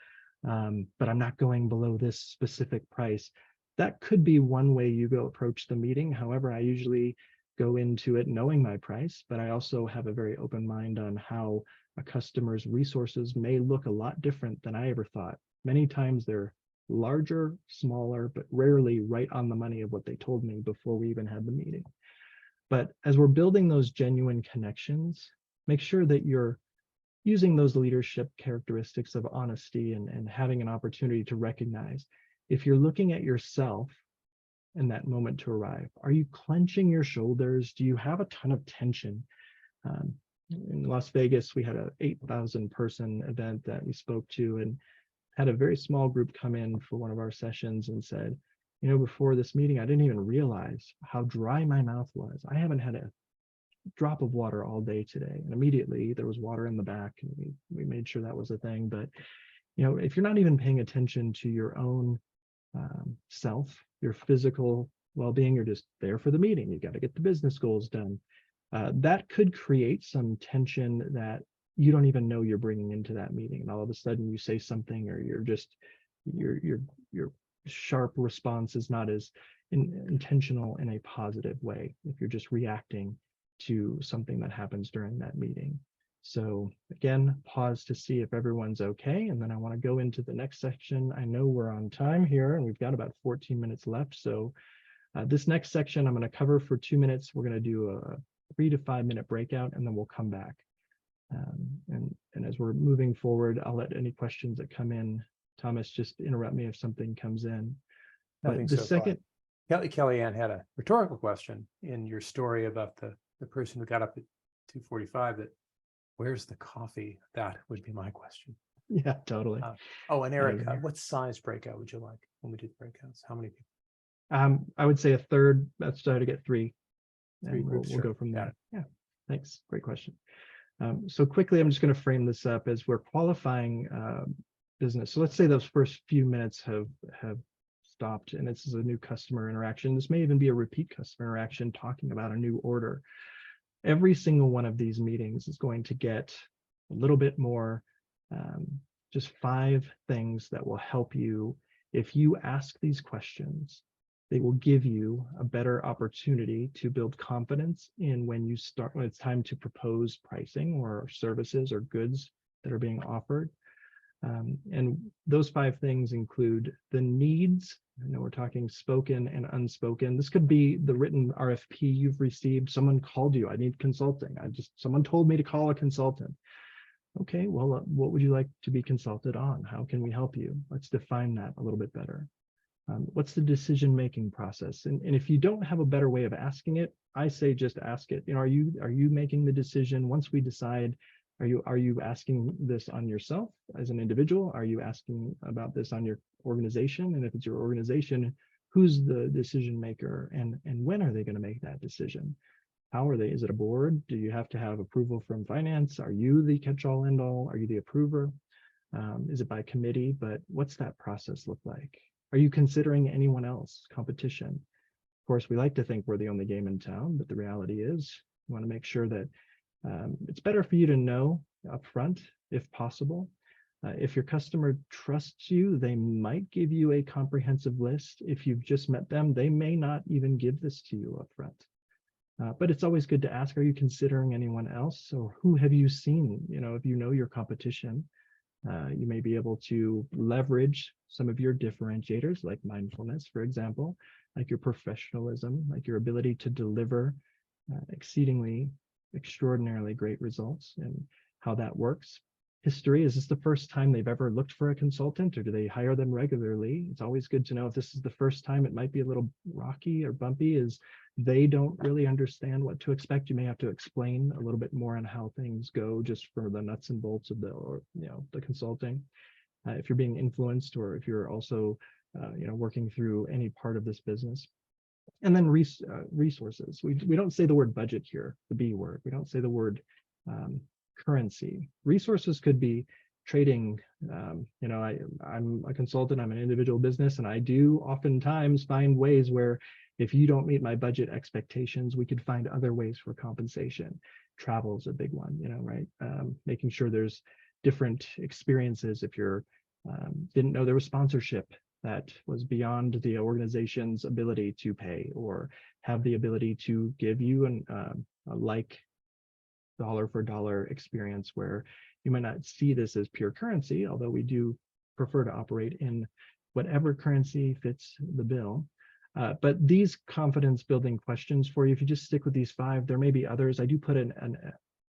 but I'm not going below this specific price. that could be one way you go approach the meeting. However, I usually go into it knowing my price, but I also have a very open mind on how a customer's resources may look a lot different than I ever thought. Many times they're larger, smaller, but rarely right on the money of what they told me before we even had the meeting. But as we're building those genuine connections, make sure that you're using those leadership characteristics of honesty and having an opportunity to recognize if you're looking at yourself in that moment to arrive. Are you clenching your shoulders? Do you have a ton of tension? In Las Vegas, we had a 8,000 person event that we spoke to and had a very small group come in for one of our sessions and said, you know, before this meeting, I didn't even realize how dry my mouth was. I haven't had a drop of water all day today. And immediately there was water in the back and we made sure that was a thing. But, you know, if you're not even paying attention to your own self, your physical well-being, you're just there for the meeting. You got to get the business goals done. That could create some tension that you don't even know you're bringing into that meeting. And all of a sudden you say something, or you're just, your sharp response is not as intentional in a positive way if you're just reacting to something that happens during that meeting. So again, pause to see if everyone's okay. And then I want to go into the next section. I know we're on time here and we've got about 14 minutes left. So this next section I'm going to cover for 2 minutes. We're going to do a 3 to 5 minute breakout and then we'll come back. And as we're moving forward, I'll let any questions that come in, Thomas, just interrupt me if something comes in. Nothing But the so second, Kellyanne had a rhetorical question in your story about the person who got up at 2:45 that where's the coffee? That would be my question. yeah, totally. And Eric, what size breakout would you like when we do the breakouts? How many people? I would say a third. Let's try to get three. Three And groups, we'll go from there. Yeah. Yeah, thanks. Great question. So quickly, I'm just going to frame this up as we're qualifying business. So let's say those first few minutes have stopped and this is a new customer interaction. This may even be a repeat customer interaction talking about a new order. Every single one of these meetings is going to get a little bit more, just 5 things that will help you. If you ask these questions, they will give you a better opportunity to build confidence in when it's time to propose pricing or services or goods that are being offered. And those 5 things include the needs. I know we're talking spoken and unspoken. This could be the written RFP you've received. Someone called you, I need consulting. Someone told me to call a consultant. Okay, well, what would you like to be consulted on? How can we help you? Let's define that a little bit better. What's the decision-making process? And if you don't have a better way of asking it, I say just ask it. You know, are you making the decision once we decide? Are you asking this on yourself as an individual? Are you asking about this on your organization? And if it's your organization, who's the decision maker and when are they going to make that decision? How are they? Is it a board? Do you have to have approval from finance? Are you the catch-all end-all? Are you the approver? Is it by committee? But what's that process look like? Are you considering anyone else, competition? Of course, we like to think we're the only game in town, but the reality is you want to make sure that it's better for you to know upfront, if possible. If your customer trusts you, they might give you a comprehensive list. If you've just met them, they may not even give this to you upfront. But it's always good to ask, are you considering anyone else? Or who have you seen? You know, if you know your competition, you may be able to leverage some of your differentiators like mindfulness, for example, like your professionalism, like your ability to deliver extraordinarily great results and how that works. History, is this the first time they've ever looked for a consultant or do they hire them regularly? It's always good to know if this is the first time. It might be a little rocky or bumpy as they don't really understand what to expect. You may have to explain a little bit more on how things go just for the nuts and bolts of the consulting. If you're being influenced or if you're also working through any part of this business. And then resources. We don't say the word budget here, the B word. We don't say the word currency. Resources could be trading. I'm a consultant, I'm an individual business, and I do oftentimes find ways where if you don't meet my budget expectations, we could find other ways for compensation. Travel is a big one, right? Making sure there's different experiences. If you're didn't know there was sponsorship that was beyond the organization's ability to pay or have the ability to give you a like dollar for dollar experience, where you might not see this as pure currency, although we do prefer to operate in whatever currency fits the bill. But these confidence building questions for you, if you just stick with these 5, there may be others. I do put in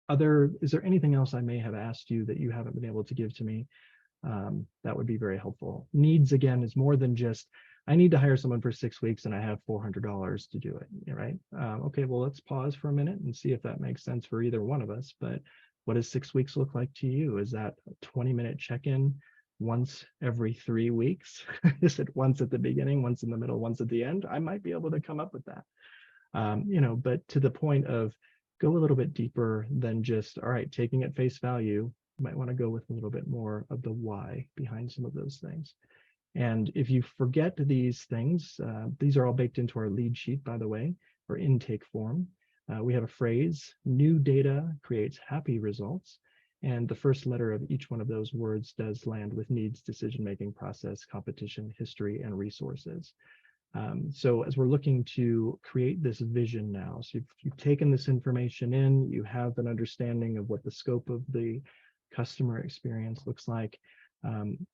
is there anything else I may have asked you that you haven't been able to give to me? That would be very helpful. Needs, again, is more than just, I need to hire someone for 6 weeks and I have $400 to do it, right? Okay, well, let's pause for a minute and see if that makes sense for either one of us. But what does 6 weeks look like to you? Is that a 20-minute check-in once every 3 weeks? Is it once at the beginning, once in the middle, once at the end? I might be able to come up with that. But to the point of go a little bit deeper than just, all right, taking at face value, you might want to go with a little bit more of the why behind some of those things. And if you forget these things, these are all baked into our lead sheet, by the way, or intake form. We have a phrase, new data creates happy results. And the first letter of each one of those words does land with needs, decision-making process, competition, history, and resources. So as we're looking to create this vision now, so you've taken this information in, you have an understanding of what the scope of the customer experience looks like.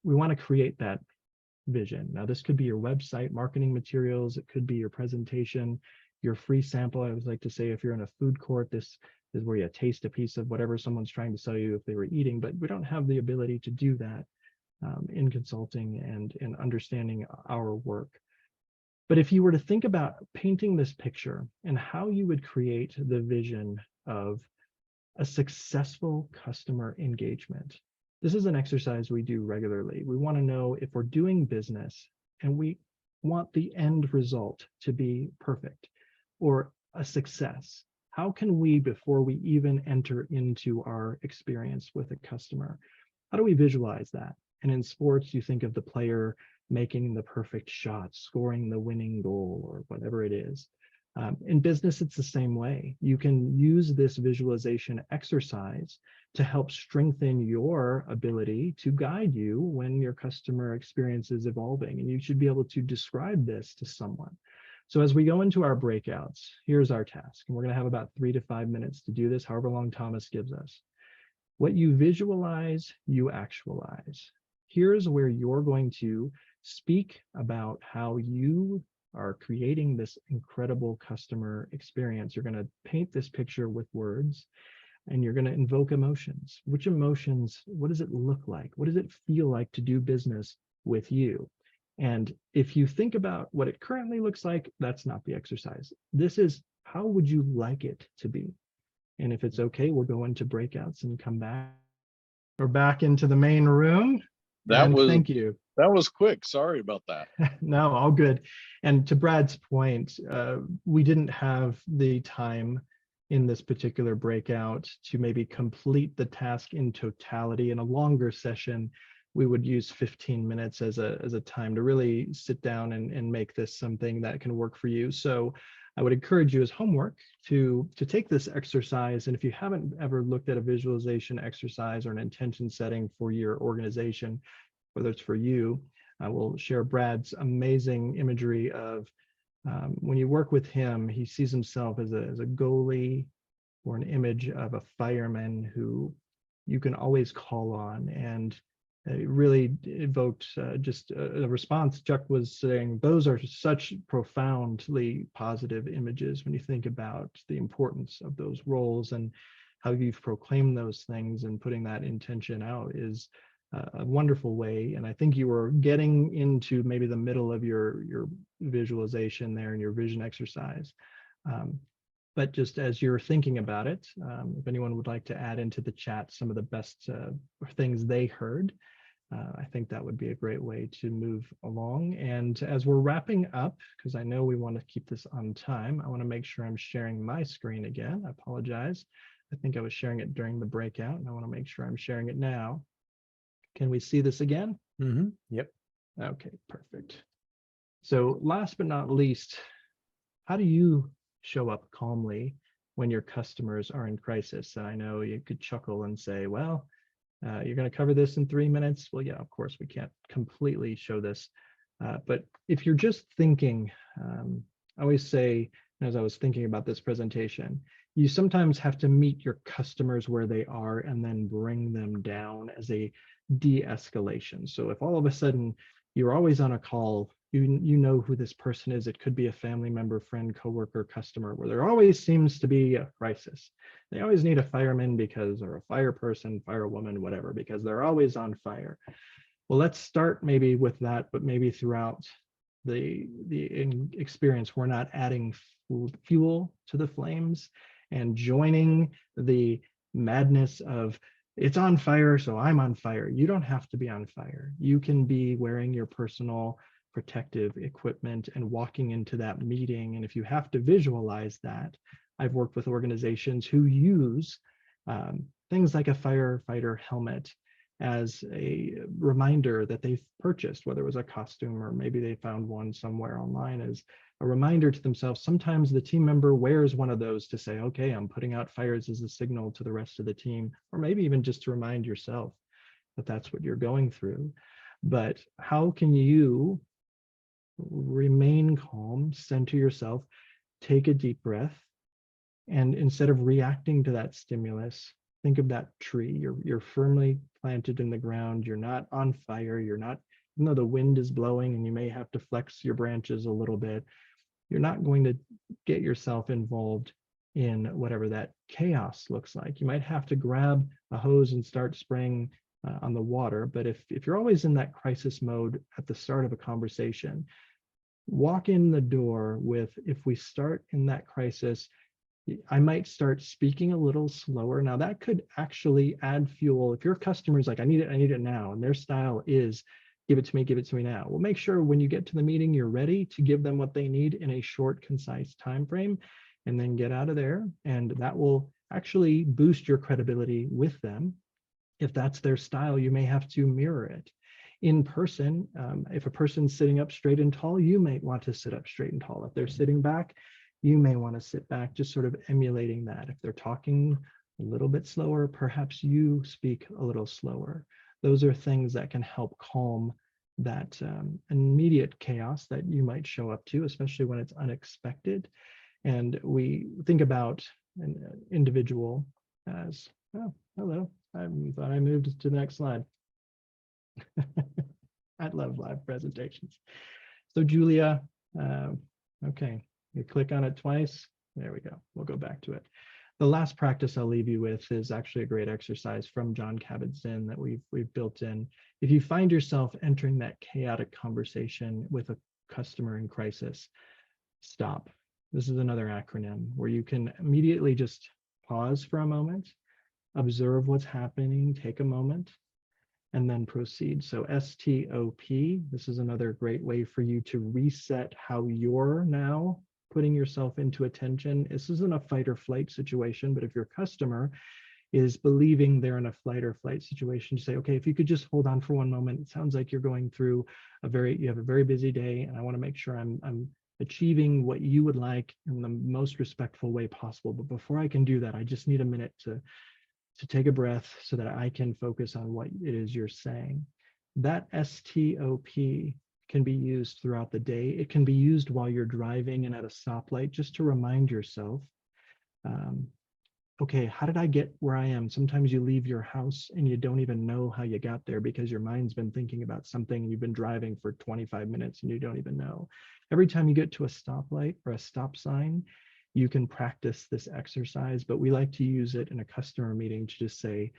We want to create that vision. Now, this could be your website, marketing materials, it could be your presentation, your free sample. I always like to say, if you're in a food court, this is where you taste a piece of whatever someone's trying to sell you if they were eating, but we don't have the ability to do that in consulting and in understanding our work. But if you were to think about painting this picture and how you would create the vision of a successful customer engagement, this is an exercise we do regularly. We want to know if we're doing business and we want the end result to be perfect or a success. How can we, before we even enter into our experience with a customer, how do we visualize that? And in sports, you think of the player making the perfect shot, scoring the winning goal, or whatever it is. In business, it's the same way. You can use this visualization exercise to help strengthen your ability to guide you when your customer experience is evolving. And you should be able to describe this to someone. So as we go into our breakouts, here's our task. And we're going to have about 3 to 5 minutes to do this, however long Thomas gives us. What you visualize, you actualize. Here's where you're going to speak about how you are creating this incredible customer experience. You're going to paint this picture with words, and you're going to invoke emotions. Which emotions, what does it look like? What does it feel like to do business with you? And if you think about what it currently looks like, that's not the exercise. This is, how would you like it to be? And if it's okay, we'll go into breakouts and come back. We're back into the main room. Thank you. That was quick. Sorry about that. No, all good. And to Brad's point, we didn't have the time in this particular breakout to maybe complete the task in totality. In a longer session, we would use 15 minutes as a time to really sit down and make this something that can work for you. So I would encourage you as homework to take this exercise. And if you haven't ever looked at a visualization exercise or an intention setting for your organization, whether it's for you, I will share Brad's amazing imagery of when you work with him, he sees himself as a goalie or an image of a fireman who you can always call on. And it really evoked just a response. Chuck was saying, those are such profoundly positive images when you think about the importance of those roles and how you've proclaimed those things, and putting that intention out is a wonderful way. And I think you were getting into maybe the middle of your visualization there and your vision exercise. But just as you're thinking about it, if anyone would like to add into the chat some of the best things they heard, I think that would be a great way to move along. And as we're wrapping up, because I know we want to keep this on time, I want to make sure I'm sharing my screen again. I apologize. I think I was sharing it during the breakout, and I want to make sure I'm sharing it now. Can we see this again? Mm-hmm. Yep. Okay, perfect. So last but not least, how do you show up calmly when your customers are in crisis? And I know you could chuckle and say, well, you're going to cover this in 3 minutes. Well, yeah, of course, we can't completely show this But if you're just thinking, I always say, as I was thinking about this presentation, you sometimes have to meet your customers where they are and then bring them down as a de-escalation. So if all of a sudden you're always on a call, you know who this person is. It could be a family member, friend, coworker, customer, where there always seems to be a crisis. They always need a fireman because, or a fire person, firewoman, whatever, because they're always on fire. Well, let's start maybe with that, but maybe throughout the experience, we're not adding fuel to the flames and joining the madness of it's on fire, so I'm on fire. You don't have to be on fire. You can be wearing your personal protective equipment and walking into that meeting. And if you have to visualize that, I've worked with organizations who use things like a firefighter helmet as a reminder that they've purchased, whether it was a costume or maybe they found one somewhere online, as a reminder to themselves. Sometimes the team member wears one of those to say, okay, I'm putting out fires as a signal to the rest of the team, or maybe even just to remind yourself that that's what you're going through. But how can you remain calm, center yourself, take a deep breath, and instead of reacting to that stimulus, think of that tree. You're firmly planted in the ground. You're not on fire. You're not, even though the wind is blowing and you may have to flex your branches a little bit, you're not going to get yourself involved in whatever that chaos looks like. You might have to grab a hose and start spraying on the water. But if you're always in that crisis mode at the start of a conversation, walk in the door with, if we start in that crisis, I might start speaking a little slower. Now that could actually add fuel. If your customer's like, I need it now, and their style is give it to me now. Well, make sure when you get to the meeting, you're ready to give them what they need in a short, concise time frame, and then get out of there. And that will actually boost your credibility with them. If that's their style, you may have to mirror it. In person, if a person's sitting up straight and tall, you might want to sit up straight and tall. If they're sitting back, you may want to sit back, just sort of emulating that. If they're talking a little bit slower, perhaps you speak a little slower. Those are things that can help calm that immediate chaos that you might show up to, especially when it's unexpected. And we think about an individual as, oh, hello, I thought I moved to the next slide. I love live presentations. So Julia, okay, you click on it twice. There we go. We'll go back to it. The last practice I'll leave you with is actually a great exercise from Jon Kabat-Zinn that we've built in. If you find yourself entering that chaotic conversation with a customer in crisis, stop. This is another acronym where you can immediately just pause for a moment, observe what's happening, take a moment, and then proceed. So STOP, this is another great way for you to reset how you're now putting yourself into attention. This isn't a fight or flight situation, but if your customer is believing they're in a flight or flight situation, to say, okay, if you could just hold on for one moment, it sounds like you're going through you have a very busy day, and I want to make sure I'm achieving what you would like in the most respectful way possible. But before I can do that, I just need a minute to take a breath so that I can focus on what it is you're saying. That STOP can be used throughout the day. It can be used while you're driving and at a stoplight, just to remind yourself, okay, how did I get where I am? Sometimes you leave your house and you don't even know how you got there because your mind's been thinking about something and you've been driving for 25 minutes and you don't even know. Every time you get to a stoplight or a stop sign, you can practice this exercise, but we like to use it in a customer meeting to just say,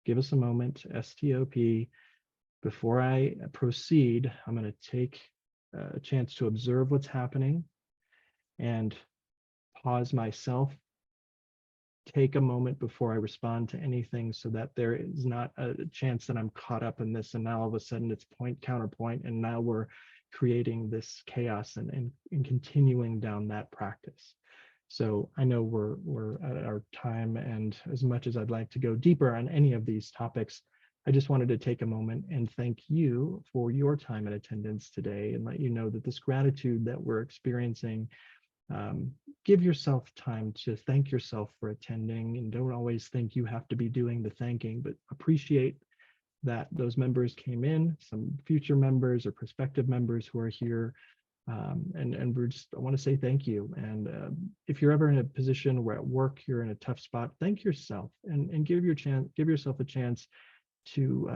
give us a moment, STOP. Before I proceed, I'm going to take a chance to observe what's happening and pause myself. Take a moment before I respond to anything so that there is not a chance that I'm caught up in this and now all of a sudden it's point counterpoint and now we're creating this chaos and continuing down that practice. So I know we're at our time, and as much as I'd like to go deeper on any of these topics, I just wanted to take a moment and thank you for your time and attendance today and let you know that this gratitude that we're experiencing, give yourself time to thank yourself for attending, and don't always think you have to be doing the thanking, but appreciate that those members came in, some future members or prospective members who are here. And I want to say thank you. And if you're ever in a position where at work you're in a tough spot, thank yourself and give yourself a chance to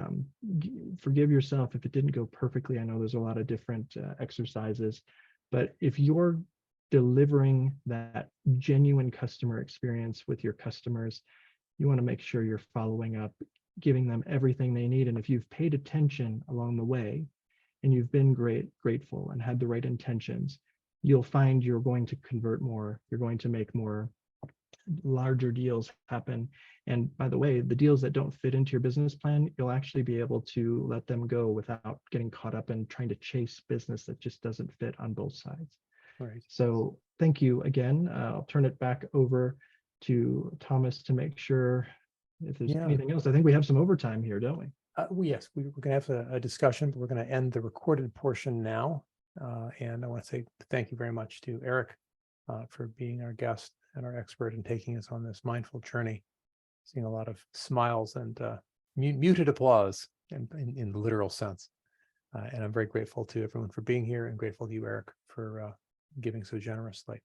forgive yourself if it didn't go perfectly. I know there's a lot of different exercises, but if you're delivering that genuine customer experience with your customers, you want to make sure you're following up, giving them everything they need. And if you've paid attention along the way and you've been grateful and had the right intentions, you'll find you're going to convert more, you're going to make more larger deals happen. And by the way, the deals that don't fit into your business plan, you'll actually be able to let them go without getting caught up in trying to chase business that just doesn't fit on both sides. Right. So thank you again. I'll turn it back over to Thomas to make sure if there's anything else. I think we have some overtime here, don't we? Yes, we're going to have a discussion, but we're going to end the recorded portion now. And I want to say thank you very much to Eric for being our guest and our expert and taking us on this mindful journey. Seeing a lot of smiles and muted applause in the literal sense. And I'm very grateful to everyone for being here and grateful to you, Eric, for giving so generously.